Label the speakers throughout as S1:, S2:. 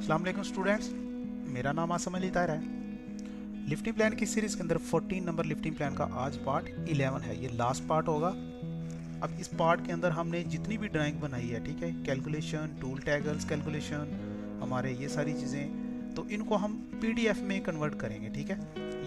S1: अस्सलाम वालेकुम स्टूडेंट्स, मेरा नाम आसम अली ताहिर है। लिफ्टिंग प्लान की सीरीज़ के अंदर 14 नंबर लिफ्टिंग प्लान का आज पार्ट 11 है। ये लास्ट पार्ट होगा। अब इस पार्ट के अंदर हमने जितनी भी ड्राइंग बनाई है, ठीक है, कैलकुलेशन, टूल टैगल्स कैलकुलेशन, हमारे ये सारी चीज़ें, तो इनको हम पीडीएफ में कन्वर्ट करेंगे। ठीक है,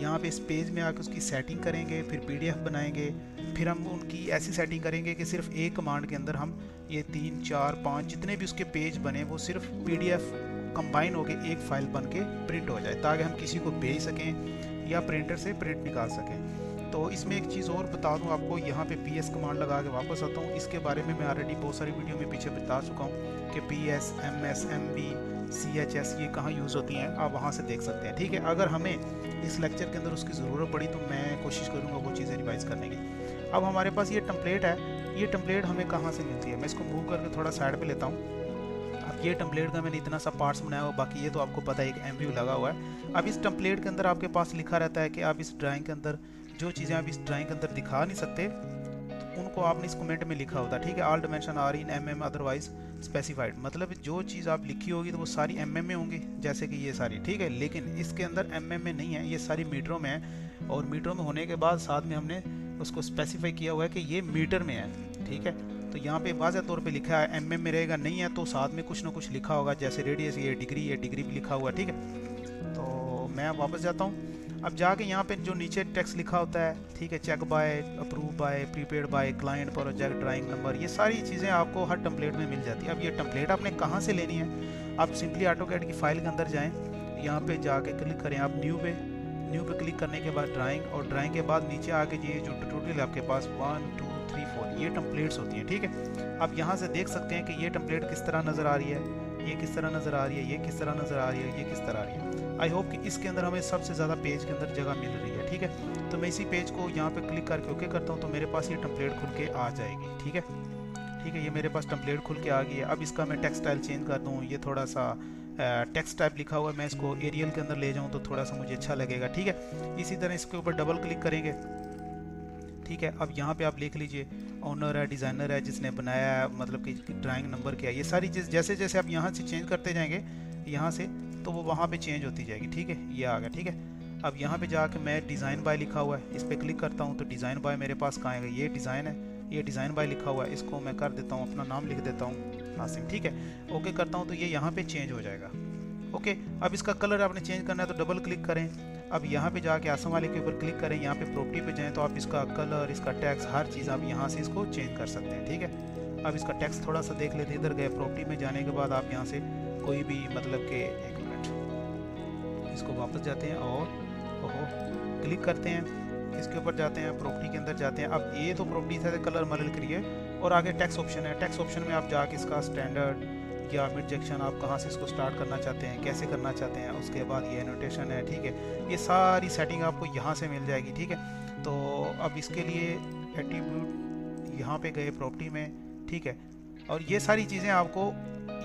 S1: यहाँ पे इस पेज में आकर उसकी सेटिंग करेंगे, फिर पीडीएफ बनाएंगे, फिर हम उनकी ऐसी सेटिंग करेंगे कि सिर्फ एक कमांड के अंदर हम ये 3, 4, 5 जितने भी उसके पेज बने वो सिर्फ पीडीएफ कंबाइन होके एक फाइल बन के प्रिंट हो जाए, ताकि हम किसी को भेज सकें या प्रिंटर से प्रिंट निकाल सकें। तो इसमें एक चीज़ और बता दूं आपको, यहाँ पे PS कमांड लगा के वापस आता हूँ। इसके बारे में मैं ऑलरेडी बहुत सारी वीडियो में पीछे बता चुका हूँ कि PS, MS, MB, CHS ये कहाँ यूज़ होती हैं, आप वहाँ से देख सकते हैं। ठीक है, अगर हमें इस लेक्चर के अंदर उसकी ज़रूरत पड़ी तो मैं कोशिश करूँगा वो चीज़ें रिवाइज़ करने की। अब हमारे पास ये टेम्पलेट है, ये टेम्पलेट हमें कहाँ से मिलती है, मैं इसको मूव करके थोड़ा साइड पे लेता हूँ। अब ये टेम्पलेट का मैंने इतना सा पार्ट्स बनाया हुआ, बाकी ये तो आपको पता है एक MView लगा हुआ है। अब इस टेम्पलेट के अंदर आपके पास लिखा रहता है कि आप इस ड्राइंग के अंदर जो चीज़ें आप इस ड्राइंग के अंदर दिखा नहीं सकते तो उनको आपने इस कमेंट में लिखा होता है। ठीक है, all dimension are in MM otherwise specified, मतलब जो चीज़ आप लिखी होगी तो वो सारी MM में होंगी, जैसे कि ये सारी। ठीक है, लेकिन इसके अंदर MM में नहीं है, ये सारी मीटरों में है, और मीटरों में होने के बाद साथ में हमने उसको स्पेसिफाई किया हुआ है कि ये मीटर में है। ठीक है, तो यहाँ पे वाज़ह तौर पे लिखा है, MM में रहेगा, नहीं है तो साथ में कुछ ना कुछ लिखा होगा, जैसे रेडियस ये डिग्री भी लिखा हुआ है। ठीक है, तो मैं वापस जाता हूँ। अब जाके यहाँ पे जो नीचे टेक्स्ट लिखा होता है, ठीक है, check by, approve by, prepared by, client, project, drawing number, ये सारी चीज़ें आपको हर टेम्पलेट में मिल जाती है। अब ये टेम्पलेट आपने कहाँ से लेनी है, आप सिंपली ऑटोकैड की फाइल के अंदर जाएँ, यहाँ पे जाके क्लिक करें आप न्यू पे क्लिक करने के बाद ड्राइंग, और ड्राइंग के बाद नीचे आके ये जो ट्यूटोरियल आपके पास 1, 2, 3, 4 ये टेम्पलेट्स होती हैं। ठीक है, आप यहाँ से देख सकते हैं कि ये टेम्पलेट किस तरह नज़र आ रही है, ये किस तरह नज़र आ रही है, ये किस तरह नज़र आ रही है, ये किस तरह आ रही है। आई होप कि इसके अंदर हमें सबसे ज़्यादा पेज के अंदर जगह मिल रही है। ठीक है, तो मैं इसी पेज को यहाँ पे क्लिक करके ओके करता हूँ तो मेरे पास ये टेम्पलेट खुल के आ जाएगी। ठीक है, ये मेरे पास टेम्पलेट खुल के आ गई है। अब इसका मैं टेक्स्ट स्टाइल चेंज कर दूँ, ये थोड़ा सा टेक्स्ट टाइप लिखा हुआ है, मैं इसको एरियल के अंदर ले जाऊँ तो थोड़ा सा मुझे अच्छा लगेगा। ठीक है, इसी तरह इसके ऊपर डबल क्लिक करेंगे। ठीक है, अब यहाँ पे आप लिख लीजिए ओनर है, डिज़ाइनर है, जिसने बनाया है, मतलब कि ड्राइंग नंबर क्या है, ये सारी चीज़ जैसे जैसे आप यहाँ से चेंज करते जाएंगे यहाँ से, तो वो वहाँ पे चेंज होती जाएगी। ठीक है, ये आ गया। ठीक है, अब यहाँ पे जाके मैं डिज़ाइन बाय लिखा हुआ है, इस पर क्लिक करता हूँ तो डिज़ाइन बाय मेरे पास कहाँ आएगा, ये डिज़ाइन है, ये डिज़ाइन बाय लिखा हुआ है, इसको मैं कर देता हूँ, अपना नाम लिख देता हूँ नासिम। ठीक है, ओके करता हूँ तो ये यहाँ पे चेंज हो जाएगा। ओके, अब इसका कलर आपने चेंज करना है तो डबल क्लिक करें। अब यहाँ पे जाके आसम वाले के ऊपर क्लिक करें, यहाँ पे प्रॉपर्टी पे जाएं तो आप इसका कलर, इसका टेक्स्ट, हर चीज़ आप यहाँ से इसको चेंज कर सकते हैं। ठीक है, अब इसका टेक्स्ट थोड़ा सा देख लेते हैं। इधर गए प्रॉपर्टी में जाने के बाद आप यहाँ से कोई भी, मतलब कि एक मिनट, इसको वापस जाते हैं और ओहो क्लिक करते हैं, इसके ऊपर जाते हैं, प्रॉपर्टी के अंदर जाते हैं। अब ये तो प्रॉपर्टी था कलर मलल करिए, और आगे टेक्स्ट ऑप्शन है, टेक्स्ट ऑप्शन में आप जाके इसका स्टैंडर्ड या मिड सेक्शन आप कहाँ से इसको स्टार्ट करना चाहते हैं, कैसे करना चाहते हैं, उसके बाद ये एनोटेशन है। ठीक है, ये सारी सेटिंग आपको यहाँ से मिल जाएगी। ठीक है, तो अब इसके लिए एट्रीब्यूट यहाँ पे गए प्रॉपर्टी में। ठीक है, और ये सारी चीज़ें आपको,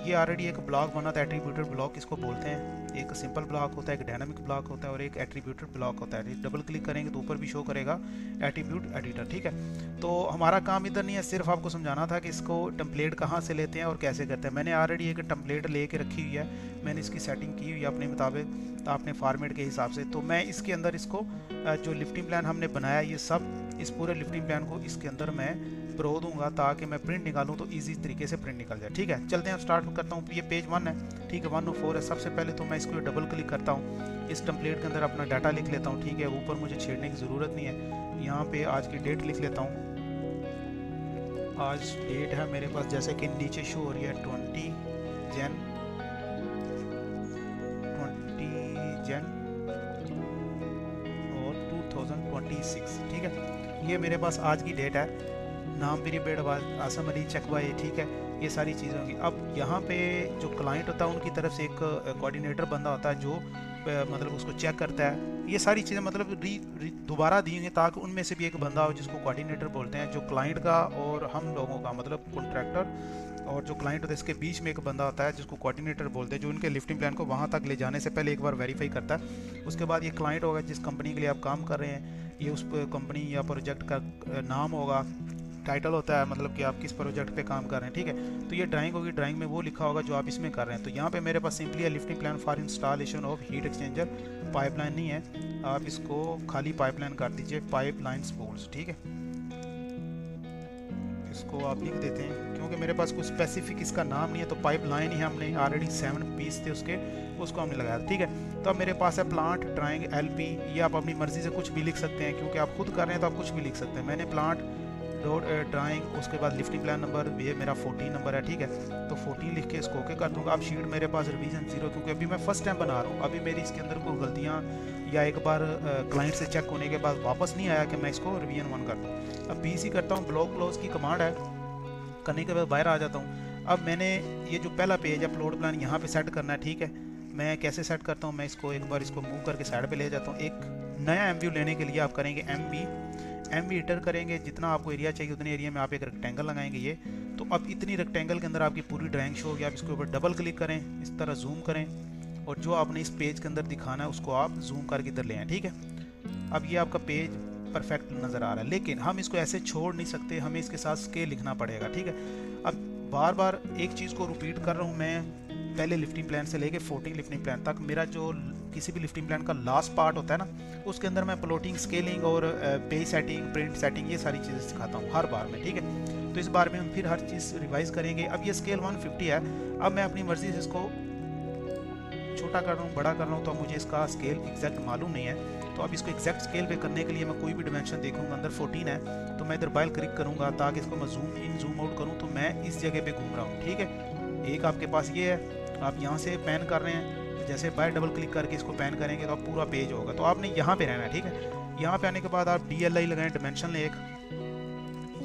S1: ये ऑलरेडी एक ब्लॉक बना था, एट्रीब्यूटेड ब्लॉक इसको बोलते हैं। एक सिंपल ब्लॉक होता है, एक डायनामिक ब्लॉक होता है, और एक एट्रीब्यूटेड ब्लॉक होता है। डबल क्लिक करेंगे तो ऊपर भी शो करेगा एट्रीब्यूट एडिटर। ठीक है, तो हमारा काम इधर नहीं है, सिर्फ आपको समझाना था कि इसको टेम्पलेट कहाँ से लेते हैं और कैसे करते हैं। मैंने ऑलरेडी एक टेम्पलेट लेके रखी हुई है, मैंने इसकी सेटिंग की हुई है अपने मुताबिक, अपने फॉर्मेट के हिसाब से। तो मैं इसके अंदर इसको जो लिफ्टिंग प्लान हमने बनाया, ये सब इस पूरे लिफ्टिंग प्लान को इसके अंदर मैं प्रो दूंगा, ताकि मैं प्रिंट निकालूँ तो इजी तरीके से प्रिंट निकल जाए। ठीक है, चलते हैं, स्टार्ट करता हूँ। ये पेज 1 है। ठीक है, 1 और 4 है। सबसे पहले तो मैं इसको डबल क्लिक करता हूँ, इस टेम्पलेट के अंदर अपना डाटा लिख लेता हूँ। ठीक है, ऊपर मुझे छेड़ने की ज़रूरत नहीं है, यहाँ पे आज की डेट लिख लेता हूँ। आज डेट है मेरे पास, जैसे कि नीचे शो हो रही है 20 जन और 2026। ठीक है, ये मेरे पास आज की डेट है। नाम period Asim Ali check by. ठीक है, ये सारी चीज़ें होंगी। अब यहाँ पे जो क्लाइंट होता है उनकी तरफ से एक कोऑर्डिनेटर बंदा होता है जो मतलब उसको चेक करता है। ये सारी चीज़ें मतलब दोबारा दी हैं ताकि उनमें से भी एक बंदा हो जिसको कोऑर्डिनेटर बोलते हैं, जो क्लाइंट का और हम लोगों का, मतलब कॉन्ट्रैक्टर और जो क्लाइंट होता है, इसके बीच में एक बंदा होता है जिसको कोऑर्डिनेटर बोलते हैं, जो उनके लिफ्टिंग प्लान को वहाँ तक ले जाने से पहले एक बार वेरीफाई करता है। उसके बाद ये क्लाइंट होगा जिस कंपनी के लिए आप काम कर रहे हैं, ये उस कंपनी या प्रोजेक्ट का नाम होगा, टाइटल होता है, मतलब कि आप किस प्रोजेक्ट पे काम कर रहे हैं, ठीक है। तो ये ड्राइंग होगी, ड्राइंग में वो लिखा होगा जो आप इसमें कर रहे हैं। तो यहाँ पे मेरे पास सिंपली है lifting plan for installation of heat exchanger, pipeline नहीं है, आप इसको खाली पाइपलाइन कर दीजिए, पाइपलाइन स्पूल्स, ठीक है। इसको आप लिख देते हैं क्योंकि मेरे पास कोई स्पेसिफिक इसका नाम नहीं है, तो पाइपलाइन ही हमने ऑलरेडी 7 पीस थे उसके, उसको हमने लगाया, ठीक है। तो अब मेरे पास है प्लांट ड्राइंग एलपी, ये आप अपनी मर्जी से कुछ भी लिख सकते हैं क्योंकि आप खुद कर रहे हैं तो आप कुछ भी लिख सकते हैं। मैंने प्लांट डॉट ड्राइंग, उसके बाद लिफ्टिंग प्लान नंबर, ये मेरा 14 नंबर है, ठीक है। तो 14 लिख के इसको ओके कर दूंगा। अब शीट मेरे पास रिवीजन 0, क्योंकि अभी मैं फर्स्ट टाइम बना रहा हूँ, अभी मेरी इसके अंदर कोई गलतियाँ या एक बार क्लाइंट से चेक होने के बाद वापस नहीं आया कि मैं इसको रिवीजन 1 कर दूँ। अब BC करता हूँ, ब्लॉक क्लोज की कमांड है, करने के बाद बाहर आ जाता हूँ। अब मैंने ये जो पहला पेज है प्लॉट प्लान यहाँ पे सेट करना है, ठीक है। मैं कैसे सेट करता हूँ, मैं इसको एक बार इसको मूव करके साइड पे ले जाता हूँ। एक नया एम व्यू लेने के लिए आप करेंगे एम वी इटर करेंगे, जितना आपको एरिया चाहिए उतने एरिया में आप एक रेक्टेंगल लगाएंगे ये। तो अब इतनी रेक्टेंगल के अंदर आपकी पूरी ड्राइंग शो होगी। आप इसके ऊपर डबल क्लिक करें, इस तरह जूम करें और जो आपने इस पेज के अंदर दिखाना है उसको आप जूम करके इधर ले आएँ, ठीक है। अब ये आपका पेज परफेक्ट नज़र आ रहा है, लेकिन हम इसको ऐसे छोड़ नहीं सकते, हमें इसके साथ स्केल लिखना पड़ेगा, ठीक है। अब बार बार एक चीज़ को रिपीट कर रहा हूँ मैं, पहले लिफ्टिंग प्लान से लेके 14 लिफ्टिंग प्लान तक, मेरा जो किसी भी लिफ्टिंग प्लान का लास्ट पार्ट होता है ना, उसके अंदर मैं प्लॉटिंग, स्केलिंग और पेज सेटिंग, प्रिंट सेटिंग, ये सारी चीज़ें सिखाता हूँ हर बार में, ठीक है। तो इस बार में हम फिर हर चीज़ रिवाइज करेंगे। अब ये स्केल 150 है, अब मैं अपनी मर्जी से इसको छोटा कर रहा हूँ, बड़ा कर रहा हूँ, तो अब मुझे इसका स्केल एग्जैक्ट मालूम नहीं है। तो अब इसको एग्जैक्ट स्केल पे करने के लिए मैं कोई भी डिमेंशन देखूंगा, अंदर 14 है तो मैं इधर बाइल क्लिक करूंगा ताकि इसको मैं जूम इन जूम आउट करूं, तो मैं इस जगह पे घूम रहा हूं, ठीक है। एक आपके पास ये है, आप यहाँ से पैन कर रहे हैं, जैसे बाय डबल क्लिक करके इसको पैन करेंगे तो आप पूरा पेज होगा। तो आपने यहाँ पे रहना है, ठीक है। यहाँ पे आने के बाद आप DLI लगाएं, डिमेंशन ले एक,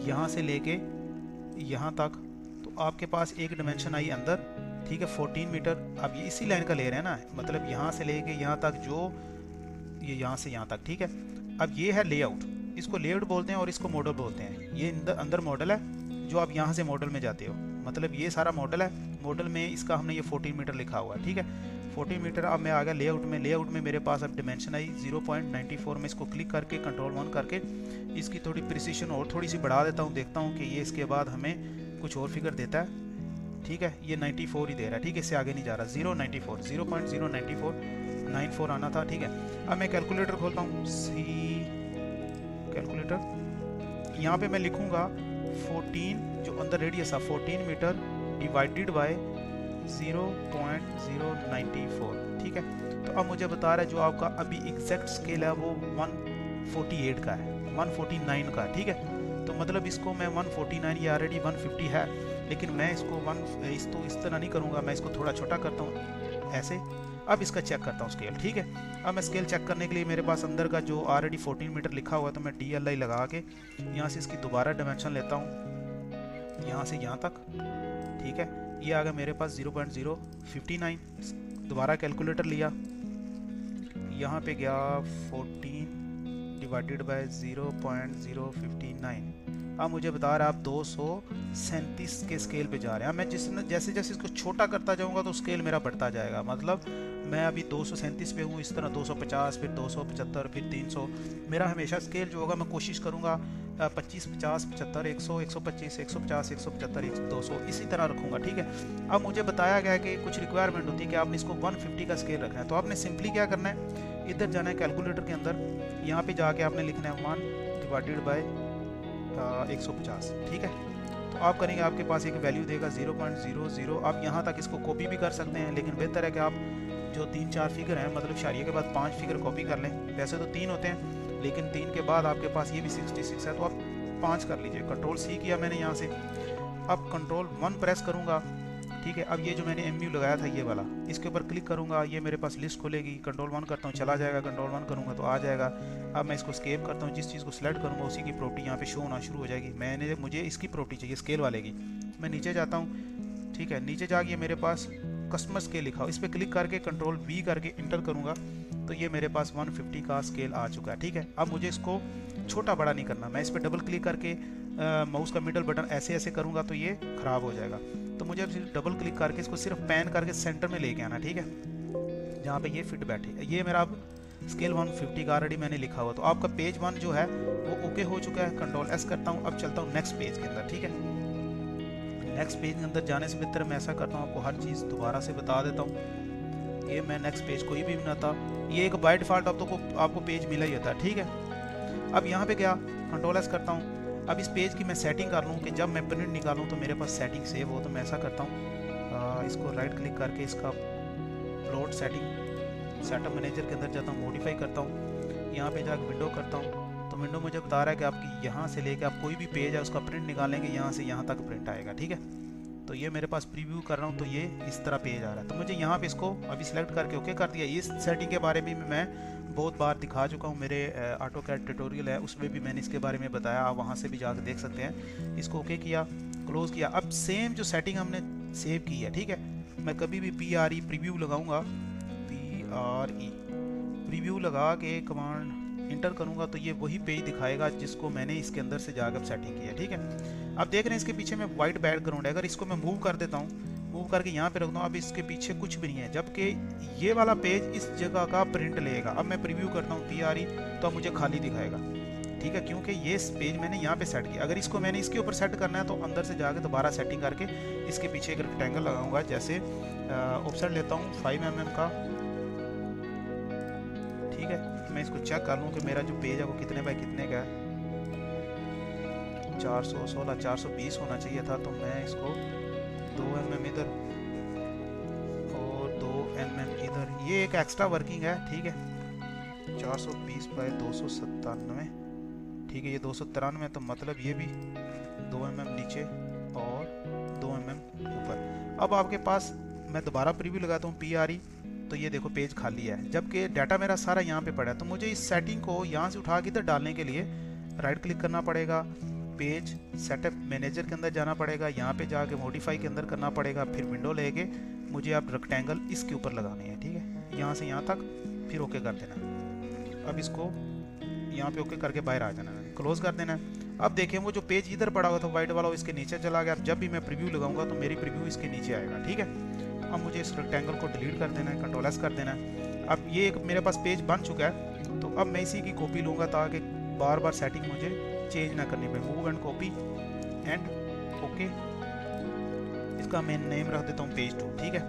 S1: यहाँ से लेके यहाँ तक, तो आपके पास एक डिमेंशन आई अंदर, ठीक है, 14 मीटर। अब ये इसी लाइन का ले रहे हैं ना, मतलब यहाँ से लेके यहाँ तक, जो ये यहाँ से यहाँ तक, ठीक है। अब ये है लेआउट, इसको लेआउट बोलते हैं और इसको मॉडल बोलते हैं। ये अंदर मॉडल है जो आप यहाँ से मॉडल में जाते हो, मतलब ये सारा मॉडल है। मॉडल में इसका हमने ये 14 मीटर लिखा हुआ है, ठीक है, 14 मीटर। अब मैं आ गया लेआउट में, लेआउट में मेरे पास अब डिमेंशन आई 0.94 में, इसको क्लिक करके कंट्रोल 1 करके इसकी थोड़ी प्रिसीशन और थोड़ी सी बढ़ा देता हूँ, देखता हूँ कि ये इसके बाद हमें कुछ और फिगर देता है, ठीक है। ये 94 ही दे रहा है, ठीक है, इससे आगे नहीं जा रहा। 0.094 आना था, ठीक है। अब मैं कैलकुलेटर खोलता हूँ, सी कैलकुलेटर, यहाँ पे मैं लिखूँगा 14, जो अंदर रेडियस है 14 मीटर डिवाइडेड बाय 0.094, ठीक है। तो अब मुझे बता रहा है जो आपका अभी एग्जैक्ट स्केल है वो 148 का है, 149 का, ठीक है। तो मतलब इसको मैं 149, ये ऑलरेडी 150 है, लेकिन मैं इसको इस तरह नहीं करूँगा, मैं इसको थोड़ा छोटा करता हूँ ऐसे। अब इसका चेक करता हूँ स्केल, ठीक है। अब मैं स्केल चेक करने के लिए मेरे पास अंदर का जो ऑलरेडी 14 मीटर लिखा हुआ है, तो मैं DLI लगा के यहाँ से इसकी दोबारा डिमेंशन लेता हूँ, यहाँ से यहाँ तक, ठीक है। ये आ गया मेरे पास 0.059, दोबारा कैलकुलेटर लिया, यहाँ पे गया 14 डिवाइडेड बाय 0.059। अब मुझे बता रहा है आप 237 के स्केल पे जा रहे हैं। मैं जैसे जैसे इसको छोटा करता जाऊंगा तो स्केल मेरा बढ़ता जाएगा, मतलब मैं अभी 237 पे हूँ, इस तरह 250, फिर 275, फिर 300। मेरा हमेशा स्केल जो होगा मैं कोशिश करूँगा 25, 50, 75, 100, 125, 150, 175, 200, इसी तरह रखूँगा, ठीक है। अब मुझे बताया गया कि कुछ रिक्वायरमेंट होती है कि आपने इसको 150 का स्केल रखना है। तो आपने सिंपली क्या करना है, इधर जाना है कैलकुलेटर के अंदर, यहाँ पे जाके आपने लिखना है 1 डिवाइडेड बाय 150, ठीक है। तो आप करेंगे, आपके पास एक वैल्यू देगा 0.00। आप यहाँ तक इसको कॉपी भी कर सकते हैं, लेकिन बेहतर है कि आप जो 3-4 फिगर हैं, मतलब शारिया के बाद 5 फिगर कॉपी कर लें। वैसे तो 3 होते हैं, लेकिन 3 के बाद आपके पास ये भी 66 है, तो आप 5 कर लीजिए। कंट्रोल C किया मैंने यहाँ से, अब कंट्रोल 1 प्रेस करूँगा, ठीक है। अब ये जो मैंने MU लगाया था ये वाला, इसके ऊपर क्लिक करूँगा, ये मेरे पास लिस्ट खोलेगी। कंट्रोल 1 करता हूँ, चला जाएगा, कंट्रोल 1 करूँगा तो आ जाएगा। अब मैं इसको स्केप करता हूँ, जिस चीज़ को सिलेक्ट करूँगा उसी की प्रॉपर्टी यहाँ पे शो होना शुरू हो जाएगी। मुझे इसकी प्रॉपर्टी चाहिए स्केल वाले की, मैं नीचे जाता हूँ, ठीक है। नीचे जाके मेरे पास कस्टमर स्केल लिखा हो, इस पर क्लिक करके कंट्रोल V करके इंटर करूँगा तो ये मेरे पास 150 का स्केल आ चुका है, ठीक है। अब मुझे इसको छोटा बड़ा नहीं करना, मैं इस पर डबल क्लिक करके माउस का मिडल बटन ऐसे ऐसे करूँगा तो ये ख़राब हो जाएगा। तो मुझे अब सिर्फ डबल क्लिक करके इसको सिर्फ पैन करके सेंटर में लेके आना, ठीक है, जहाँ पे ये फिट बैठे। ये मेरा अब स्केल 150 का ऑलरेडी मैंने लिखा हुआ। तो आपका पेज 1 जो है वो ओके हो चुका है। कंट्रोल एस करता हूँ, अब चलता हूँ नेक्स्ट पेज के अंदर, ठीक है। नेक्स्ट पेज के अंदर जाने से बेहतर मैं ऐसा करता हूँ, आपको हर चीज़ दोबारा से बता देता हूँ। ये मैं नेक्स्ट पेज कोई भी बनाता, ये एक बाय डिफ़ॉल्ट आपको पेज मिला ही होता है, ठीक है। अब यहाँ पे गया, कंट्रोल एस करता हूँ। अब इस पेज की मैं सेटिंग कर लूँ कि जब मैं प्रिंट निकालूँ तो मेरे पास सेटिंग सेव हो। तो मैं ऐसा करता हूँ, इसको राइट क्लिक करके इसका प्लॉट सेटअप मैनेजर के अंदर जाता हूँ, मॉडिफाई करता हूँ, यहाँ पे जाकर विंडो करता हूँ। तो विंडो मुझे बता रहा है कि आपकी यहाँ से लेके आप कोई भी पेज है उसका प्रिंट निकालेंगे, यहाँ से यहाँ तक प्रिंट आएगा, ठीक है। तो ये मेरे पास प्रीव्यू कर रहा हूँ, तो ये इस तरह पेज आ रहा है। तो मुझे यहाँ पे इसको अभी सिलेक्ट करके ओके कर दिया। इस सेटिंग के बारे में मैं बहुत बार दिखा चुका हूँ, मेरे ऑटोकैड ट्यूटोरियल है उसमें भी मैंने इसके बारे में बताया, आप वहाँ से भी जाकर देख सकते हैं। इसको ओके किया, क्लोज़ किया। अब सेम जो सेटिंग हमने सेव की है, ठीक है, मैं कभी भी PRE प्रीव्यू लगाऊंगा, PRE प्रीव्यू लगा के कमांड इंटर करूंगा तो ये वही पेज दिखाएगा जिसको मैंने इसके अंदर से जाकर सेटिंग की है, ठीक है। अब देख रहे हैं इसके पीछे में वाइट बैकग्राउंड है। अगर इसको मैं मूव कर देता हूँ, मूव करके यहाँ पे रख दूँ, अब इसके पीछे कुछ भी नहीं है, जबकि ये वाला पेज इस जगह का प्रिंट लेगा। अब मैं प्रीव्यू करता हूँ PRE तो अब मुझे खाली दिखाएगा, ठीक है, क्योंकि ये पेज मैंने यहाँ पे सेट किया। अगर इसको मैंने इसके ऊपर सेट करना है तो अंदर से जाके दोबारा सेटिंग करके इसके पीछे एक रेक्टेंगल लगाऊंगा। जैसे ऑप्शन लेता हूँ 5 mm का, ठीक है। मैं इसको चेक कर लूँ कि मेरा जो पेज है वो कितने बाय कितने का है। 416 420 होना चाहिए था, तो मैं इसको 2 mm इधर और 2 mm इधर, ये एक एक्स्ट्रा वर्किंग है, ठीक है। 420 बाय 297, ठीक है, ये 293, तो मतलब ये भी 2 mm नीचे और 2 mm ऊपर। अब आपके पास मैं दोबारा प्रीव्यू लगाता हूँ PRE, तो ये देखो पेज खाली है, जबकि डाटा मेरा सारा यहाँ पे पड़ा है। तो मुझे इस सेटिंग को यहाँ से उठा के इधर डालने के लिए राइट क्लिक करना पड़ेगा, पेज सेटअप मैनेजर के अंदर जाना पड़ेगा, यहाँ पे जाके मॉडिफाई के अंदर करना पड़ेगा, फिर विंडो लेके मुझे अब रेक्टेंगल इसके ऊपर लगाने हैं, ठीक है, यहाँ से यहाँ तक, फिर ओके कर देना। अब इसको यहाँ पे ओके करके बाहर आ जाना है, क्लोज कर देना है। अब देखें वो जो पेज इधर पड़ा हुआ था वाइट वाला, वो इसके नीचे चला गया। अब जब भी मैं प्रीव्यू लगाऊंगा तो मेरी प्रीव्यू इसके नीचे आएगा, ठीक है। अब मुझे इस रेक्टेंगल को डिलीट कर देना है, कंट्रोल एस कर देना है। अब ये एक मेरे पास पेज बन चुका है, तो अब मैं इसी की कॉपी लूँगा ताकि बार बार सेटिंग मुझे चेंज ना करनी पड़े। Move and copy and okay, इसका मैं नेम रख देता हूँ पेज 2, ठीक है।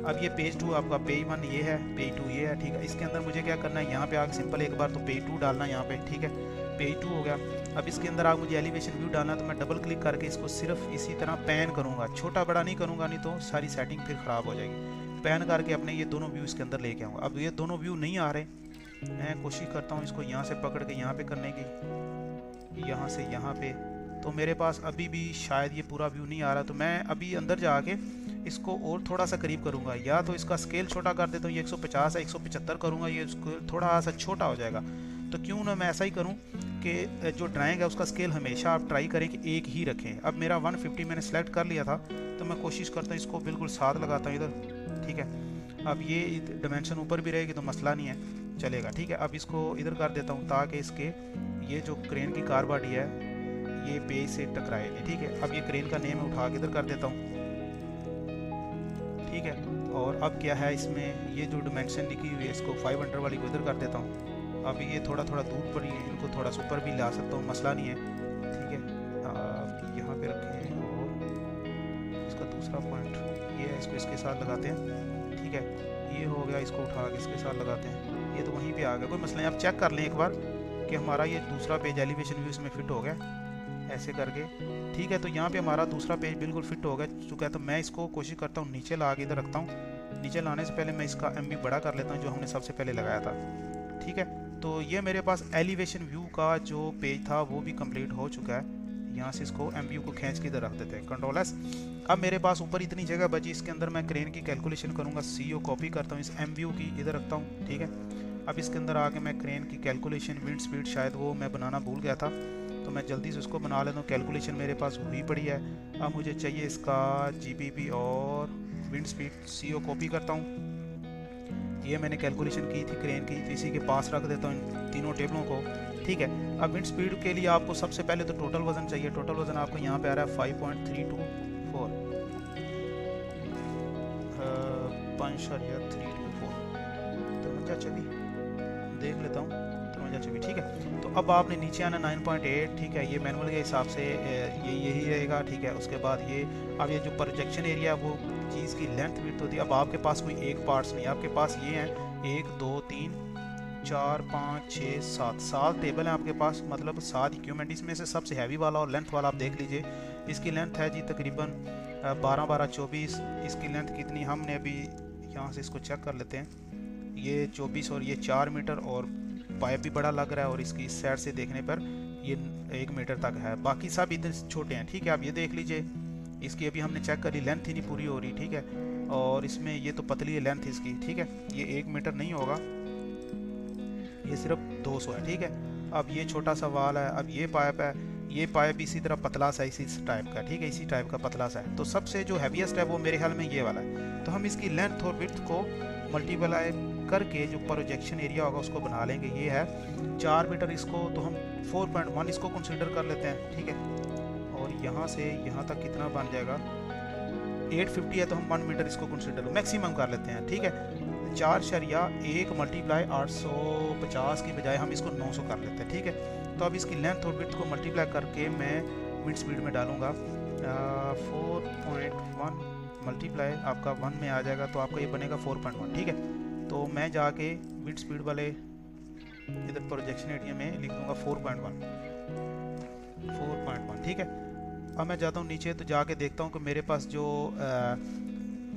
S1: अब ये पेज 2 आपका पेज 1 ये है, पेज 2 ये है, ठीक है। इसके अंदर मुझे क्या करना है, यहाँ पे आके सिंपल एक बार तो पेज 2 डालना है यहाँ पे, ठीक है, पेज 2 हो गया। अब इसके अंदर आगे मुझे एलिवेशन व्यू डालना है, तो मैं डबल क्लिक करके इसको सिर्फ इसी तरह पैन करूँगा, छोटा बड़ा नहीं करूँगा, नहीं तो सारी सेटिंग फिर ख़राब हो जाएगी। पैन करके अपने ये दोनों व्यू इसके अंदर लेके आऊँगा। अब ये दोनों व्यू नहीं आ रहे, मैं कोशिश करता हूँ इसको यहाँ से पकड़ के यहाँ पे करने की, यहाँ से यहाँ पे, तो मेरे पास अभी भी शायद ये पूरा व्यू नहीं आ रहा। तो मैं अभी अंदर जाके इसको और थोड़ा सा करीब करूँगा, या तो इसका स्केल छोटा कर देता हूँ, ये 150 है 175 करूँगा, ये थोड़ा सा छोटा हो जाएगा। तो क्यों ना मैं ऐसा ही करूँ कि जो ड्राइंग है उसका स्केल हमेशा आप ट्राई करें कि एक ही रखें। अब मेरा 150 मैंने सेलेक्ट कर लिया था, तो मैं कोशिश करता हूँ इसको बिल्कुल साथ लगाता हूँ इधर, ठीक है। अब ये डिमेंशन ऊपर भी रहेगी तो मसला नहीं है, चलेगा, ठीक है। अब इसको इधर कर देता हूँ ताकि इसके ये जो क्रेन की कार बॉडी है ये पेज से टकराए नहीं, ठीक है। अब ये क्रेन का नेम उठा के इधर कर देता हूँ, ठीक है। और अब क्या है इसमें ये जो डिमेंशन लिखी हुई है इसको 500 वाली को इधर कर देता हूँ। अब ये थोड़ा थोड़ा दूर पर ही, इनको थोड़ा सा ऊपर भी ला सकता हूँ, मसला नहीं है, ठीक है। यहाँ पे रखें और इसका दूसरा पॉइंट ये है, इसको इसके साथ लगाते हैं, ठीक है। ये हो गया, इसको उठा के इसके साथ लगाते हैं, ये तो वहीं पे आ गया, कोई मसला नहीं। आप चेक कर लें एक बार कि हमारा ये दूसरा पेज एलिवेशन व्यू इसमें फिट हो गया, ऐसे करके, ठीक है। तो यहाँ पे हमारा दूसरा पेज बिल्कुल फिट हो गया चुका है। तो मैं इसको कोशिश करता हूँ नीचे ला के इधर रखता हूँ। नीचे लाने से पहले मैं इसका MB बड़ा कर लेता हूँ जो हमने सबसे पहले लगाया था, ठीक है। तो ये मेरे पास एलिवेशन व्यू का जो पेज था वो भी कंप्लीट हो चुका है। यहाँ से इसको MView को खींच के इधर रख देते हैं, कंट्रोल एस। अब मेरे पास ऊपर इतनी जगह बची, इसके अंदर मैं क्रेन की कैलकुलेशन करूँगा, CO कॉपी करता हूँ, इस MView की इधर रखता हूँ, ठीक है। अब इसके अंदर आके मैं क्रेन की कैलकुलेशन, विंड स्पीड शायद वो मैं बनाना भूल गया था, तो मैं जल्दी से उसको बना लेता हूँ। कैलकुलेशन मेरे पास हुई पड़ी है। अब मुझे चाहिए इसका GBP और विंड स्पीड, CO कॉपी करता हूँ, ये मैंने कैलकुलेशन की थी क्रेन की, तो इसी के पास रख देता हूँ इन तीनों टेबलों को, ठीक है। अब विंड स्पीड के लिए आपको सबसे पहले तो टोटल वजन चाहिए। टोटल वजन आपको यहाँ पे आ रहा है 5.324, 5.324, तो मुझे चली देख लेता हूँ 5324, ठीक है। तो अब आपने नीचे आना 9.8, ठीक है, ये मैनुअल के हिसाब से ये यही रहेगा, ठीक है। उसके बाद ये अब ये जो प्रोजेक्शन एरिया वो चीज़ की लेंथ विड्थ होती है। अब आपके पास कोई एक पार्ट्स नहीं, आपके पास ये हैं 1 2 3 4 5 6 7 टेबल हैं आपके पास, मतलब 7 इक्विपमेंट। इसमें से सबसे हैवी वाला और लेंथ वाला आप देख लीजिए, इसकी लेंथ है जी तकरीबन 12 12 24। इसकी लेंथ कितनी, हमने अभी यहाँ से इसको चेक कर लेते हैं। ये 24 और ये 4 मीटर, और पाइप भी बड़ा लग रहा है, और इसकी इस साइड से देखने पर ये 1 मीटर तक है। बाकी सब इधर छोटे हैं, ठीक है। आप ये देख लीजिए, इसकी अभी हमने चेक करी, लेंथ ही नहीं पूरी हो रही, ठीक है। और इसमें ये तो पतली है लेंथ इसकी, ठीक है। ये 1 मीटर नहीं होगा, ये सिर्फ 200 है, ठीक है। अब ये छोटा सा वाल है, अब ये पाइप है, ये पाइप इसी तरह पतला सा इसी टाइप का, ठीक है, इसी टाइप का पतला सा है। तो सबसे जो हैवीएस्ट है वो मेरे ख्याल में ये वाला है। तो हम इसकी लेंथ और विड्थ को मल्टीप्लाई करके जो प्रोजेक्शन एरिया होगा उसको बना लेंगे। ये है 4 मीटर, इसको तो हम 4.1 इसको कंसीडर कर लेते हैं, ठीक है। और यहाँ से यहाँ तक कितना बन जाएगा, 850 है, तो हम 1 मीटर इसको कंसीडर मैक्सिमम कर लेते हैं, ठीक है। 4.1 मल्टीप्लाई 850 की बजाय हम इसको 900 कर लेते हैं, ठीक है। तो अब इसकी लेंथ और विड्थ को मल्टीप्लाई करके मैं विंड स्पीड में डालूंगा 4.1 मल्टीप्लाई आपका 1 में आ जाएगा, तो आपका ये बनेगा 4.1, ठीक है। तो मैं जाके विंड स्पीड वाले इधर प्रोजेक्शन एरिया में लिख दूंगा 4.1, ठीक है। अब मैं जाता हूँ नीचे, तो जाके देखता हूँ कि मेरे पास जो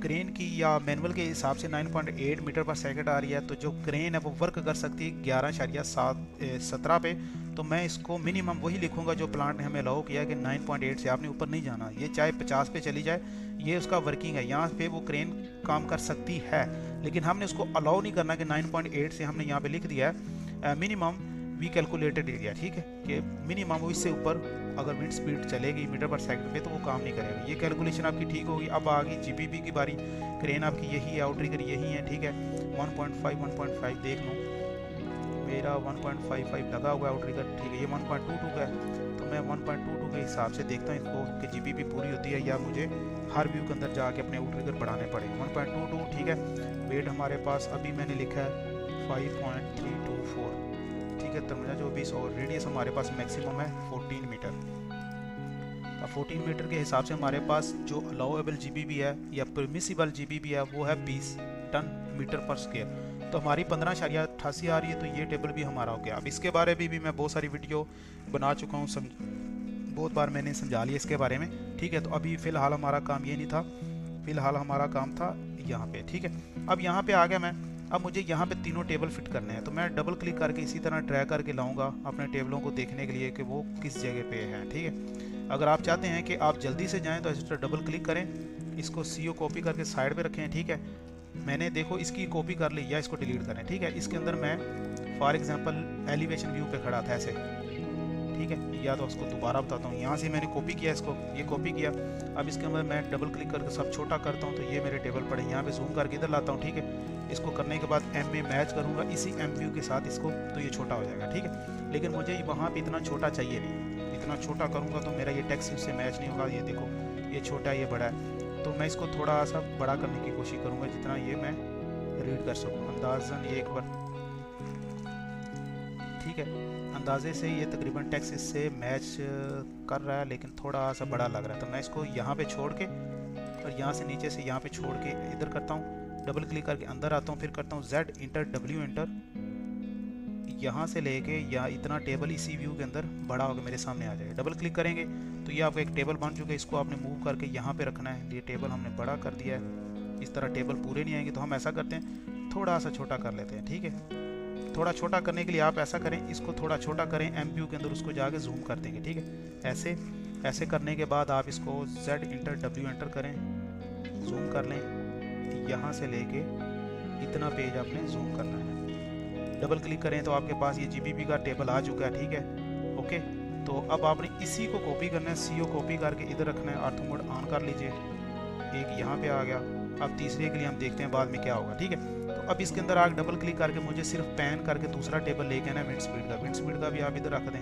S1: क्रेन की या मैनुअल के हिसाब से 9.8 मीटर पर सेकंड आ रही है। तो जो क्रेन है वो वर्क कर सकती है 11.17 पे। तो मैं इसको मिनिमम वही लिखूंगा जो प्लांट ने हमें अलाउ किया है कि 9.8 से आपने ऊपर नहीं जाना। ये चाहे 50 पे चली जाए, ये उसका वर्किंग है, यहाँ पे वो क्रेन काम कर सकती है, लेकिन हमने उसको अलाउ नहीं करना कि 9.8 से हमने यहाँ पे लिख दिया है मिनिमम वी कैलकुलेटेड एरिया, ठीक है, कि मिनिमम इससे ऊपर अगर विंड स्पीड चलेगी मीटर पर सेकंड पे तो वो काम नहीं करेगा। ये कैलकुलेशन आपकी ठीक होगी। अब आ गई जीबीबी की बारी, क्रेन आपकी यही है, आउटरिगर यही है, ठीक है। 1.5 देख लो, मेरा 1.55 लगा हुआ है आउटरिगर, ठीक है। ये 1.22 का है, तो मैं 1.22 के हिसाब से देखता हूँ इसको कि जीबीबी पूरी होती है या मुझे हर व्यू के अंदर जाके अपने आउटरिगर बढ़ाने पड़े। 1.22, ठीक है। वेट हमारे पास अभी मैंने लिखा है 5.324, ठीक है, 5324, और रेडियस हमारे पास मैक्सिमम है 14 मीटर। अब 14 मीटर के हिसाब से हमारे पास जो अलाउएबल जीबीबी है या परमिसिबल जीबीबी है वो है 20 टन मीटर पर स्क्वायर। तो हमारी 15.88 आ रही है, तो ये टेबल भी हमारा हो गया। अब इसके बारे में भी मैं बहुत सारी वीडियो बना चुका हूँ, बहुत बार मैंने समझा लिया इसके बारे में, ठीक है। तो अभी फ़िलहाल हमारा काम ये नहीं था, फ़िलहाल हमारा काम था यहाँ पे, ठीक है। अब यहाँ पे आ गया मैं, अब मुझे यहाँ पे तीनों टेबल फिट करने हैं, तो मैं डबल क्लिक करके इसी तरह ड्रैग करके लाऊंगा अपने टेबलों को देखने के लिए कि वो किस जगह पे हैं, ठीक है। अगर आप चाहते हैं कि आप जल्दी से जाएं तो इस तरह डबल क्लिक करें, इसको सीओ कॉपी करके साइड पे रखें, ठीक है। मैंने देखो इसकी कॉपी कर ली, या इसको डिलीट करें, ठीक है। इसके अंदर मैं फॉर एग्जांपल एलिवेशन व्यू पे खड़ा था ऐसे, ठीक है, या तो उसको दोबारा बताता हूँ। यहाँ से मैंने कॉपी किया इसको, ये कॉपी किया। अब इसके अंदर मैं डबल क्लिक करके सब छोटा करता हूँ, तो ये मेरे टेबल पड़े, यहाँ पे जूम करके इधर लाता हूँ, ठीक है। इसको करने के बाद एम में मैच करूँगा इसी एम व्यू के साथ इसको, तो ये छोटा हो जाएगा, ठीक है। लेकिन मुझे वहाँ पे इतना छोटा चाहिए नहीं, इतना छोटा करूँगा तो मेरा ये टेक्स्ट इससे मैच नहीं होगा। ये देखो, ये छोटा है, ये बड़ा है, तो मैं इसको थोड़ा सा बड़ा करने की कोशिश करूँगा जितना ये मैं रीड कर सकूँ। अंदाज़न ये एक बार, ठीक है, अंदाजे से ये तकरीबन टेक्स्ट इससे मैच कर रहा है, लेकिन थोड़ा सा बड़ा लग रहा है। तो मैं इसको यहाँ पे छोड़ के और यहाँ से नीचे से यहाँ पे छोड़ के इधर करता हूँ, डबल क्लिक करके अंदर आता हूँ, फिर करता हूँ Z इंटर W इंटर, यहाँ से लेके या इतना टेबल इसी व्यू के अंदर बड़ा होकर मेरे सामने आ जाएगा। डबल क्लिक करेंगे तो ये आपका एक टेबल बन चुका है, इसको आपने मूव करके यहाँ पे रखना है। ये टेबल हमने बड़ा कर दिया है, इस तरह टेबल पूरे नहीं आएंगे, तो हम ऐसा करते हैं थोड़ा सा छोटा कर लेते हैं, ठीक है। थोड़ा छोटा करने के लिए आप ऐसा करें, इसको थोड़ा छोटा करें, एम व्यू के अंदर उसको जाके जूम कर देंगे, ठीक है। ऐसे करने के बाद आप इसको Z इंटर W एंटर करें, जूम कर लें, यहाँ से लेके इतना पेज आपने जूम करना है। डबल क्लिक करें तो आपके पास ये जीबीबी का टेबल आ चुका है, ठीक है, ओके। तो अब आपने इसी को कॉपी करना है, CO कॉपी करके इधर रखना है, ऑर्थो मोड ऑन कर लीजिए, एक यहाँ पे आ गया। अब तीसरे के लिए हम देखते हैं बाद में क्या होगा, ठीक है। तो अब इसके अंदर आग डबल क्लिक करके मुझे सिर्फ पैन करके दूसरा टेबल लेके आना है विंड स्पीड का भी आप इधर रख दें,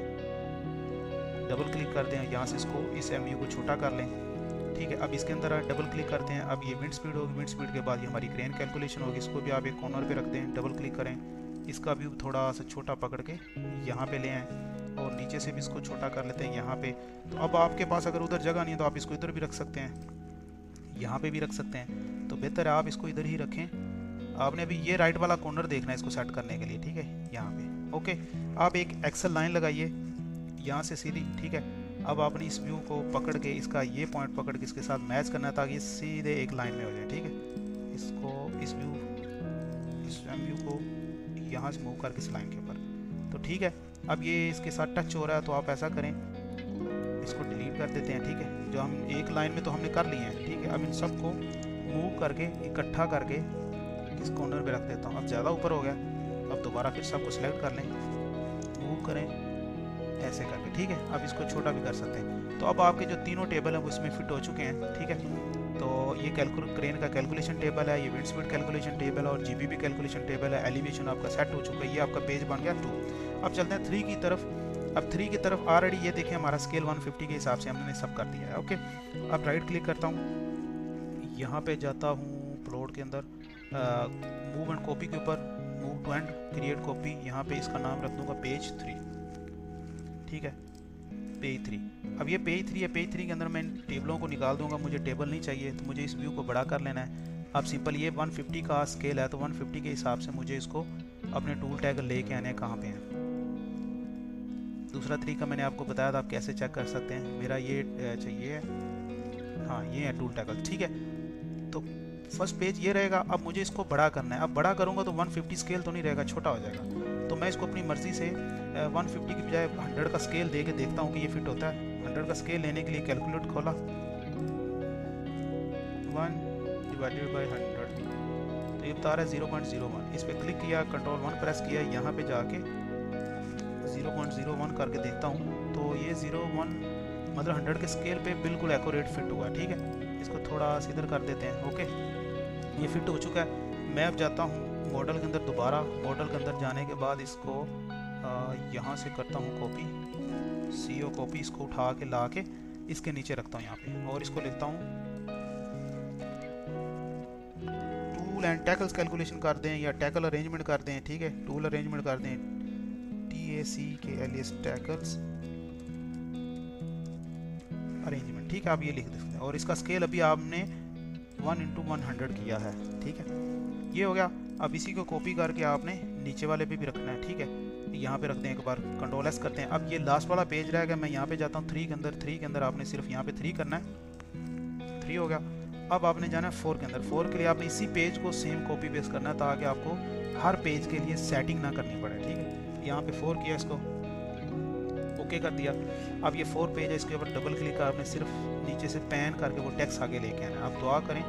S1: डबल क्लिक कर दें, यहाँ से इसको इस MU को छोटा कर लें, ठीक है। अब इसके अंदर डबल क्लिक करते हैं, अब ये विंड स्पीड होगी, विंड स्पीड के बाद ये हमारी क्रेन कैलकुलेशन होगी, इसको भी आप एक कॉर्नर पे रख दें, डबल क्लिक करें, इसका व्यू थोड़ा सा छोटा पकड़ के यहाँ पे ले आएँ, और नीचे से भी इसको छोटा कर लेते हैं यहाँ पे। तो अब आपके पास अगर उधर जगह नहीं है तो आप इसको इधर भी रख सकते हैं, यहाँ पे भी रख सकते हैं, तो बेहतर है आप इसको इधर ही रखें। आपने अभी ये राइट वाला कॉर्नर देखना है इसको सेट करने के लिए, ठीक है, यहाँ पे। ओके, आप एक एक्सेल लाइन लगाइए यहाँ से सीधी, ठीक है। अब आपने इस व्यू को पकड़ के इसका ये पॉइंट पकड़ के इसके साथ मैच करना है ताकि सीधे एक लाइन में हो जाए, ठीक है। इसको इस व्यू को यहाँ से मूव करके इस लाइन के ऊपर, तो ठीक है। अब ये इसके साथ टच हो रहा है तो आप ऐसा करें, इसको डिलीट कर देते हैं, ठीक है। जो हम एक लाइन में तो हमने कर लिए हैं, ठीक है। अब इन सबको मूव करके इकट्ठा करके इस कॉर्नर पे रख देता हूँ। अब ज़्यादा ऊपर हो गया, अब दोबारा फिर सबको सिलेक्ट कर लें, मूव करें ऐसे करके, ठीक है। अब इसको छोटा भी कर सकते हैं। तो अब आपके जो तीनों टेबल हैं वो इसमें फिट हो चुके हैं, ठीक है। तो ये क्रेन का कैलकुलेशन टेबल है, ये विंड स्पीड कैलकुलेशन टेबल और जीबीबी कैलकुलेशन टेबल है। एलिवेशन आपका सेट हो चुका है, ये आपका पेज बन गया 2। अब चलते हैं 3 की तरफ। अब 3 की तरफ ऑलरेडी ये देखें हमारा स्केल 150 के हिसाब से हमने सब कर दिया है। ओके, अब राइट क्लिक करता हूँ, यहाँ पे जाता हूँ प्लॉट के अंदर, मूव एंड कॉपी के ऊपर, move to and create copy, यहाँ पे इसका नाम रख दूंगा पेज 3, ठीक है, पेज 3। अब ये पेज 3 है, पेज 3 के अंदर मैं टेबलों को निकाल दूंगा, मुझे टेबल नहीं चाहिए तो मुझे इस व्यू को बड़ा कर लेना है। अब सिंपल ये 150 का स्केल है तो 150 के हिसाब से मुझे इसको अपने टूल टैग लेके आने कहाँ पे हैं। दूसरा तरीका मैंने आपको बताया था आप कैसे चेक कर सकते हैं। मेरा ये चाहिए, हाँ ये है टूल टैगल, ठीक है। तो फर्स्ट पेज ये रहेगा। अब मुझे इसको बड़ा करना है। अब बड़ा करूँगा तो 150 स्केल तो नहीं रहेगा, छोटा हो जाएगा। तो मैं इसको अपनी मर्ज़ी से 150 की बजाय 100 का स्केल दे के देखता हूँ कि ये फिट होता है। 100 का स्केल लेने के लिए कैलकुलेट खोला, 1/100 तो ये बता रहा है 0.01। इस पर क्लिक किया, कंट्रोल 1 प्रेस किया, यहाँ पे जाके 0.01 करके देखता हूँ तो ये 0.1 मतलब 100 के स्केल पे बिल्कुल एक्यूरेट फिट हुआ, ठीक है। इसको थोड़ा सीधर कर देते हैं। ओके, ये फिट हो चुका है। मैं अब जाता हूँ मॉडल के अंदर, दोबारा मॉडल के अंदर जाने के बाद इसको यहाँ से करता हूँ कॉपी, CO कॉपी, इसको उठा के ला के इसके नीचे रखता हूँ यहाँ पे, और इसको लिखता हूँ टूल एंड टैकल्स कैलकुलेशन कर दें या टैकल अरेंजमेंट कर दें, ठीक है। टूल अरेंजमेंट कर दें, TACKLS टैकल्स अरेंजमेंट, ठीक है। आप ये लिख देते हैं और इसका स्केल अभी आपने 1/100 किया है, ठीक है। ये हो गया। अब इसी को कॉपी करके आपने नीचे वाले पे भी रखना है, ठीक है। यहाँ पे रखते हैं, एक बार कंट्रोल S करते हैं। अब ये लास्ट वाला पेज रहेगा, मैं यहाँ पे जाता हूँ 3 के अंदर। 3 के अंदर आपने सिर्फ यहाँ पे 3 करना है, 3 हो गया। अब आपने जाना है 4 के अंदर। 4 के लिए आपने इसी पेज को सेम कॉपी पेस्ट करना है ताकि आपको हर पेज के लिए सेटिंग ना करनी पड़े, ठीक है। यहाँ पे 4 किया, इसको ओके कर दिया। अब ये 4 पेज है, इसके ऊपर डबल क्लिक कर आपने सिर्फ नीचे से पैन करके वो टेक्स्ट आगे लेके आना है। आप दुआ करें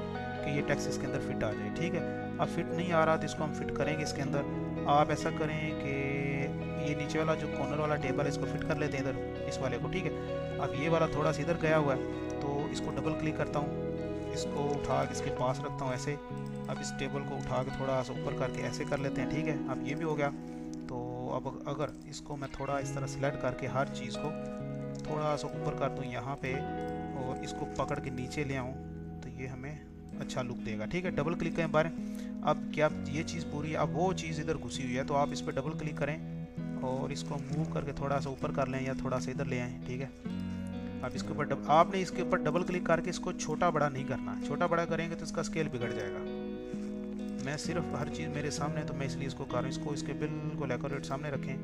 S1: कि ये टेक्स्ट इसके अंदर फिट आ जाए, ठीक है। अब फिट नहीं आ रहा तो इसको हम फिट करेंगे इसके अंदर। आप ऐसा करें कि ये नीचे वाला जो कॉर्नर वाला टेबल है इसको फिट कर लेते हैं इधर, इस वाले को, ठीक है। अब ये वाला थोड़ा सा इधर गया हुआ है तो इसको डबल क्लिक करता हूँ, इसको उठा के इसके पास रखता हूँ ऐसे। अब इस टेबल को उठा के थोड़ा सा ऊपर करके ऐसे कर लेते हैं, ठीक है। अब ये भी हो गया। तो अब अगर इसको मैं थोड़ा इस तरह सेलेक्ट करके हर चीज़ को थोड़ा सा ऊपर कर दूँ यहाँ पे और इसको पकड़ के नीचे ले आऊँ तो ये हमें अच्छा लुक देगा, ठीक है। डबल क्लिक करें बार। अब क्या ये चीज़ पूरी है, अब वो चीज़ इधर घुसी हुई है तो आप इस पर डबल क्लिक करें और इसको मूव करके थोड़ा सा ऊपर कर लें या थोड़ा सा इधर ले आएँ, ठीक है। अब इसके ऊपर आपने इसके ऊपर डबल क्लिक करके इसको छोटा बड़ा नहीं करना। छोटा बड़ा करेंगे तो इसका स्केल बिगड़ जाएगा। मैं सिर्फ हर चीज़ मेरे सामने तो मैं इसलिए इसको कर रहा हूँ। इसको इसके बिल्कुल एक्यूरेट सामने रखें,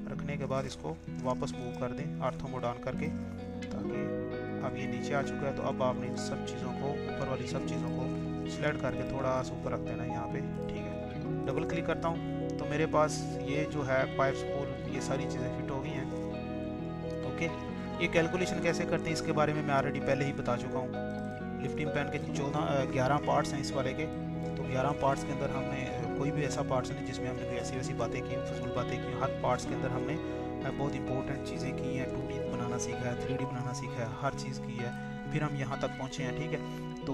S1: रखने के बाद इसको वापस मूव कर दें ऑर्थो मोड ऑन करके, ताकि अब ये नीचे आ चुका है। तो अब आपने इन सब चीज़ों को, ऊपर वाली सब चीज़ों को सिलेक्ट करके थोड़ा सा ऊपर रख देना यहाँ पे, ठीक है। डबल क्लिक करता हूँ तो मेरे पास ये जो है पाइप स्पूल, ये सारी चीज़ें फिट हो गई हैं, ओके। ये कैलकुलेशन कैसे करते हैं इसके बारे में मैं ऑलरेडी पहले ही बता चुका हूँ। लिफ्टिंग पैन के 11 पार्ट्स हैं इस वाले के। तो 11 पार्ट्स के अंदर हमने कोई भी ऐसा पार्ट्स नहीं जिसमें हमने कोई ऐसी वैसी बातें की, फजूल बातें की। हर पार्ट्स के अंदर हमने बहुत इंपॉर्टेंट चीज़ें की हैं। 2D बनाना सीखा है, 3D बनाना सीखा है, हर चीज़ की है। फिर हम यहाँ तक पहुँचे हैं, ठीक है। तो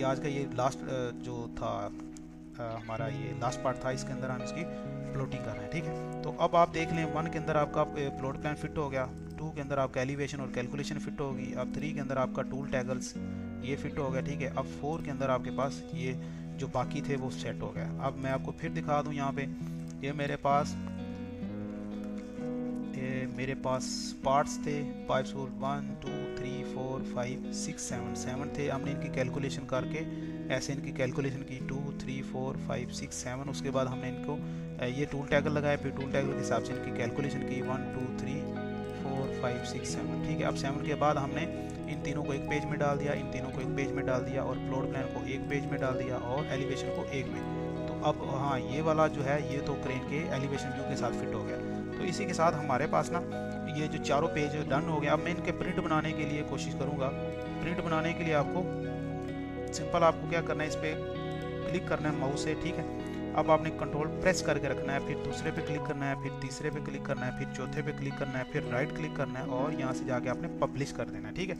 S1: आज का ये लास्ट जो था हमारा ये लास्ट पार्ट था, इसके अंदर हम इसकी प्लॉटिंग कर रहे हैं, ठीक है। तो अब आप देख लें 1 के अंदर आपका प्लॉट प्लान फिट हो गया, 2 के अंदर आपका एलिवेशन और कैलकुलेशन फिट होगी, अब 3 के अंदर आपका टूल टैगल्स ये फिट हो गया, ठीक है। अब 4 के अंदर आपके पास ये जो बाकी थे वो सेट हो गया। अब मैं आपको फिर दिखा दूं यहाँ पे, ये मेरे पास पार्ट्स थे 5 1 2 3 4 5 6 7 थे। हमने इनकी कैलकुलेशन करके ऐसे इनकी कैलकुलेशन की 2 3 4 5 6 7। उसके बाद हमने इनको ये टूल टैगल लगाया, फिर टूल टैगल के हिसाब से इनकी कैलकुलेशन की 1 2 3 4 5 6 7। ठीक है, अब 7 के बाद हमने इन तीनों को एक पेज में डाल दिया, इन तीनों को एक पेज में डाल दिया, और प्लॉट प्लान को एक पेज में डाल दिया, और एलिवेशन को एक में। तो अब हाँ, ये वाला जो है ये तो क्रेन के एलिवेशन व्यू के साथ फिट हो गया। तो इसी के साथ हमारे पास ना ये जो चारों पेज डन हो गए। अब मैं इनके प्रिंट बनाने के लिए कोशिश करूँगा। प्रिंट बनाने के लिए आपको सिंपल आपको क्या करना है, इस पर क्लिक करना है माउस से। ठीक है, अब आपने कंट्रोल प्रेस करके रखना है, फिर दूसरे पे क्लिक करना है, फिर तीसरे पे क्लिक करना है, फिर चौथे पे क्लिक करना है, फिर राइट क्लिक करना है, और यहाँ से जाके आपने पब्लिश कर देना है। ठीक है,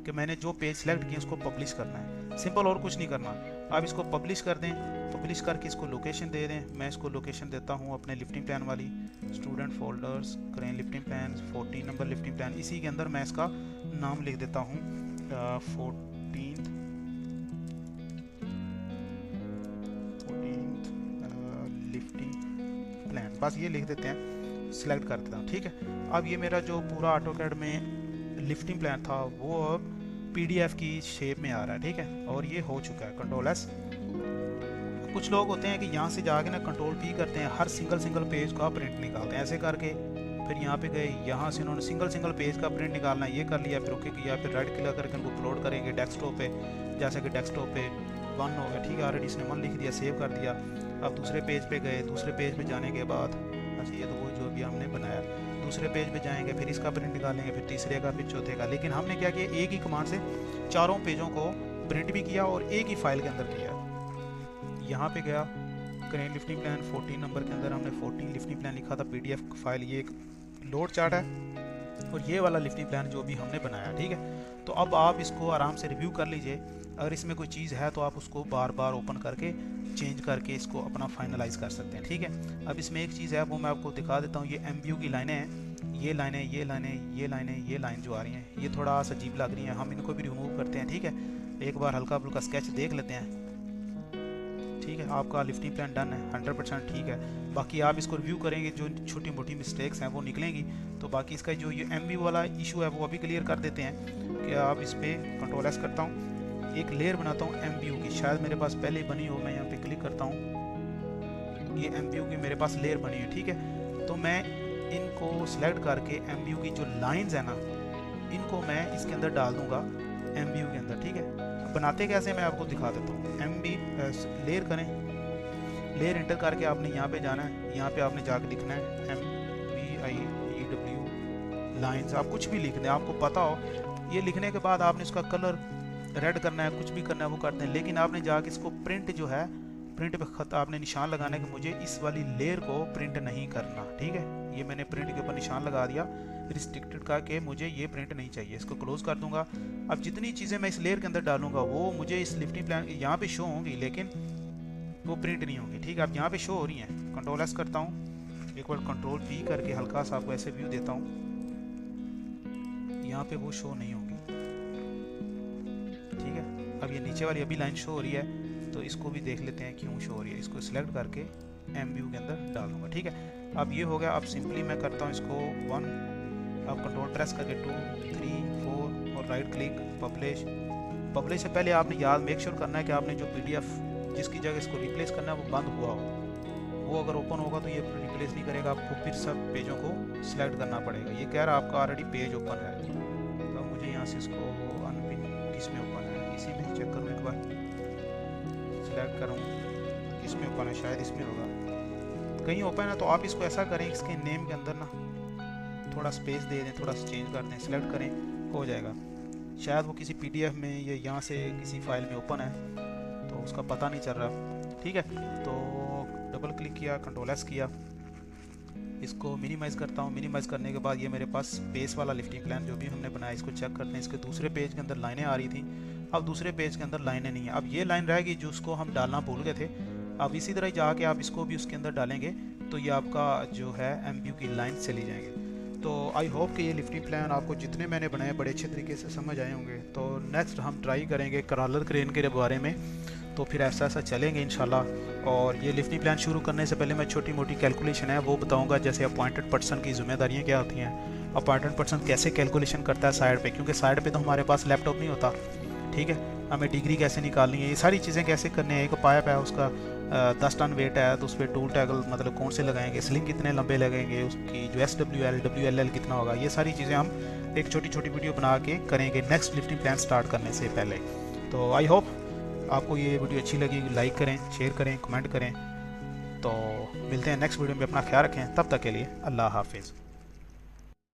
S1: कि मैंने जो पेज सेलेक्ट किया उसको पब्लिश करना है, सिंपल, और कुछ नहीं करना। आप इसको पब्लिश कर दें, पब्लिश करके इसको लोकेशन दे दें। मैं इसको लोकेशन देता हूँ अपने लिफ्टिंग प्लान वाली, student folders crane lifting plan 14 number lifting plan. इसी के अंदर मैं इसका नाम लिख देता हूँ 14th लिफ्टिंग प्लान, बस ये लिख देते हैं, सिलेक्ट कर देता हूँ। ठीक है, अब ये मेरा जो पूरा ऑटोकैड में लिफ्टिंग प्लान था वो अब PDF की शेप में आ रहा है। ठीक है, और ये हो चुका है। Control S। कुछ लोग होते हैं कि यहाँ से जाके ना कंट्रोल P करते हैं, हर सिंगल पेज का प्रिंट निकालते हैं। ऐसे करके फिर यहाँ पे गए, यहाँ से उन्होंने सिंगल पेज का प्रिंट निकालना है, ये कर लिया, फिर ओके किया, फिर राइट क्लिक करके उनको अपलोड करेंगे डेस्कटॉप पे। जैसे कि डेस्कटॉप पे 1 हो गया, ठीक है, ऑलरेडी इसने 1 लिख दिया, सेव कर दिया। अब दूसरे पेज पे गए, दूसरे पेज पे जाने के बाद, अच्छा ये तो वो जो भी हमने बनाया, दूसरे पेज पे जाएंगे, फिर इसका प्रिंट निकालेंगे, फिर तीसरे का, फिर चौथे का। लेकिन हमने क्या किया, एक ही कमांड से चारों पेजों को प्रिंट भी किया और एक ही फाइल के अंदर किया। यहाँ पे गया, क्रेन लिफ्टिंग प्लान 14 नंबर के अंदर हमने 14 लिफ्टिंग प्लान लिखा था, PDF फाइल, ये एक लोड चार्ट है, और ये वाला लिफ्टिंग प्लान जो भी हमने बनाया। ठीक है, तो अब आप इसको आराम से रिव्यू कर लीजिए। अगर इसमें कोई चीज़ है तो आप उसको बार बार ओपन करके चेंज करके इसको अपना फाइनलाइज कर सकते हैं। ठीक है, अब इसमें एक चीज़ है वो मैं आपको दिखा देता हूँ। ये MVU की लाइनें हैं, ये लाइनें, ये लाइनें, ये लाइनें, ये लाइन जो आ रही हैं, ये थोड़ा अजीब लग रही हैं, हम इनको भी रिमूव करते हैं। ठीक है, एक बार हल्का फुल्का स्केच देख लेते हैं। ठीक है, आपका लिफ्टिंग प्लान डन है, 100% ठीक है। बाकी आप इसको रिव्यू करेंगे, जो छोटी मोटी मिस्टेक्स हैं वो निकलेंगी। तो बाकी इसका जो ये MVU वाला इशू है वो अभी क्लियर कर देते हैं कि आप इस पर कंट्रोल S करता हूँ, एक लेयर बनाता हूँ MVU की, शायद मेरे पास पहले ही बनी हो। मैं यहाँ पे क्लिक करता हूँ, ये MVU की मेरे पास लेयर बनी है। ठीक है, तो मैं इनको सिलेक्ट करके MVU की जो लाइंस है ना, इनको मैं इसके अंदर डाल दूंगा MVU के अंदर। ठीक है, बनाते कैसे मैं आपको दिखा देता हूँ। लेयर करें, लेयर इंटर करके आपने यहाँ पे जाना है, यहाँ पे आपने जाके लिखना है MVIEW लाइंस। आप कुछ भी लिख दें, आपको पता हो। ये लिखने के बाद आपने इसका कलर रेड करना है, कुछ भी करना है वो करते हैं। लेकिन आपने जाके इसको प्रिंट जो है, प्रिंट पे खत आपने निशान लगाना है कि मुझे इस वाली लेयर को प्रिंट नहीं करना। ठीक है, ये मैंने प्रिंट के ऊपर निशान लगा दिया रिस्ट्रिक्टेड का, कि मुझे ये प्रिंट नहीं चाहिए। इसको क्लोज कर दूंगा। अब जितनी चीज़ें मैं इस लेयर के अंदर डालूंगा वो मुझे इस लिफ्टिंग प्लान यहाँ पे शो होंगी, लेकिन वो प्रिंट नहीं होंगी। ठीक है, अब यहाँ पे शो हो रही हैं। कंट्रोल S करता हूँ, एक बार कंट्रोल P करके हल्का सा आपको ऐसे व्यू देता हूँ, यहाँ पे वो शो नहीं होंगी। ठीक है, अब ये नीचे वाली अभी लाइन शो हो रही है, तो इसको भी देख लेते हैं क्यों शो हो रही है। इसको सिलेक्ट करके MVU के अंदर डालूंगा। ठीक है, अब ये हो गया। अब सिंपली मैं करता हूँ इसको 1, अब कंट्रोल प्रेस करके 2 3 4 और राइट क्लिक, पब्लिश से पहले आपने याद मेक श्योर करना है कि आपने जो PDF जिसकी जगह इसको रिप्लेस करना है वो बंद हुआ हो। वो अगर ओपन होगा तो ये रिप्लेस नहीं करेगा, आपको फिर सब पेजों को सिलेक्ट करना पड़ेगा। ये कह रहा है आपका ऑलरेडी पेज ओपन है, तो मुझे यहाँ से इसको अनपिन किस में ओपन है, इसी में चेक करूँ एक बार, सिलेक्ट करूँ किस में ओपन है, शायद इसमें होगा, कहीं ओपन है। तो आप इसको ऐसा करें, इसके नेम के अंदर ना थोड़ा स्पेस दे दें, थोड़ा सा चेंज कर दें, सिलेक्ट करें, हो जाएगा। शायद वो किसी PDF में या यहाँ से किसी फाइल में ओपन है, तो उसका पता नहीं चल रहा। ठीक है, तो डबल क्लिक किया, कंट्रोल S किया, इसको मिनिमाइज़ करता हूँ। मिनिमाइज़ करने के बाद ये मेरे पास बेस वाला लिफ्टिंग प्लान जो भी हमने बनाया, इसको चेक करते हैं। इसके दूसरे पेज के अंदर लाइनें आ रही थी, अब दूसरे पेज के अंदर लाइनें नहीं है। अब ये लाइन रहेगी जो उसको हम डालना भूल गए थे। अब इसी तरह जाके आप इसको भी उसके अंदर डालेंगे तो ये आपका जो है MVU की लाइन चली जाएंगे। तो आई होप कि ये लिफ्टिंग प्लान आपको जितने मैंने बनाए बड़े अच्छे तरीके से समझ आए होंगे। तो नेक्स्ट हम ट्राई करेंगे करालर क्रेन के बारे में, तो फिर ऐसा चलेंगे इंशाल्लाह। और ये लिफ्टिंग प्लान शुरू करने से पहले मैं छोटी मोटी कैलकुलेशन है वो बताऊंगा, जैसे अपॉइंटेड पर्सन की जिम्मेदारियाँ क्या होती हैं, अपॉइंटेड पर्सन कैसे कैलकुलेशन करता है साइड पे, क्योंकि साइड पे तो हमारे पास लैपटॉप नहीं होता, ठीक है। हमें डिग्री कैसे निकालनी है, ये सारी चीज़ें कैसे करनी है। एक पाइप है उसका 10 टन वेट है तो उस पर टूल टैगल मतलब कौन से लगाएंगे, स्लिंग कितने लंबे लगेंगे, उसकी जो SWL WLL कितना होगा, ये सारी चीज़ें हम एक छोटी छोटी वीडियो बना के करेंगे नेक्स्ट लिफ्टिंग प्लान स्टार्ट करने से पहले। तो आई होप आपको ये वीडियो अच्छी लगी, लाइक करें, शेयर करें, कमेंट करें। तो मिलते हैं नेक्स्ट वीडियो में, अपना ख्याल रखें, तब तक के लिए अल्लाह हाफिज़।